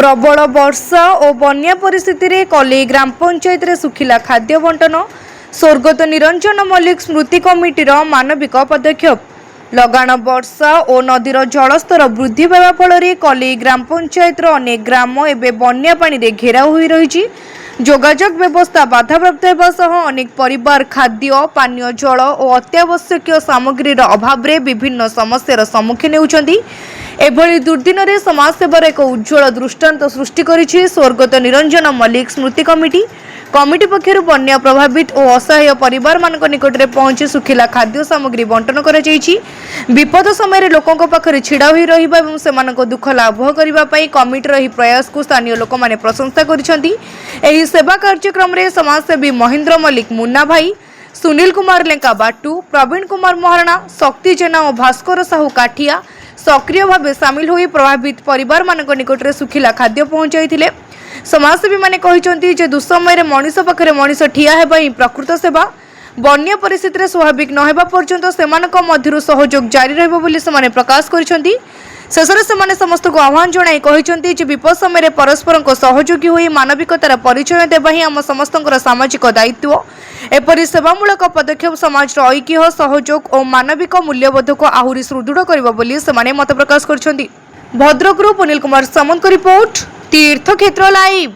प्रबल वर्षा और बन्या परिस्थिति रे कली ग्राम पंचायत रे सुखिला खाद्य बंटन। स्वर्गत निरंजन मल्लिक स्मृति कमिटीर मानविक पदक्षेप। लगाण वर्षा और नदीर जलस्तर वृद्धि पावा फल कली ग्राम पंचायत अनेक ग्राम एवं बन्या पानी रे घेराव होई रही। जोगाजोग व्यवस्था बाधाप्राप्त होगा सह अनेक परिवार खाद्य पानीय जल और अत्यावश्यक सामग्रीर अभाव रे विभिन्न समस्यार सम्मुखीन होउछंती। एभली दुर्दिन रे समाजसेवार एक उज्ज्वल दृष्टांत सृष्टि करिछि स्वर्गत निरंजन मल्लिक स्मृति कमिटी। कमिटी पक्षर बन्या प्रभावित और असहाय परिवार मानक निकट में पहुंची सुखिला खाद्य सामग्री बंटन कर विपद समय लोकों पाखरे छिड़ा होई रहिबा एवं सेमानक दुख लाभ करबा पई कमिटीर एही प्रयास को स्थानीय लोक माने प्रशंसा करिसेंती। एही सेवा कार्यक्रम रे समाजसेवी महेंद्र मल्लिक, मुन्ना भाई, सुनील कुमार लेंका बाटू, प्रवीण कुमार महाराणा, शक्ति जेना और भास्कर साहू काठिया सक्रिय भाव सामिल होई प्रभावित परिवार मानक निकट में सुखिला खाद्य पहुंचाई। समाजसेवी माने कहिसंती जे दुस्समय मनीष पाखरे मनीष ठिया हेबा ही प्रकृत सेवा। बन्या परिस्थिति स्वाभाविक न हेबा पर्यंत सेमानक मध्यरु सहयोग जारी रहबो बोली सेमाने प्रकाश करिसंती। शेषरे सेमाने समस्त को आह्वान जणाई कहिसंती जे विपद समय परस्पर सहयोगी होई मानविकतार परिचय देबा ही आम समस्तଙ୍କର सामाजिक दायित्व। एपरि सेवामूलक पदक्षेप समाज ऐक्य सहयोग और मानविक मूल्यबोध को आहुरी सुदृढ़ करिबो बोली सेमाने मत प्रकाश करछंती। भद्रकरू पुनील कुमार सामंत रिपोर्ट, तीर्थक्षेत्र लाइव।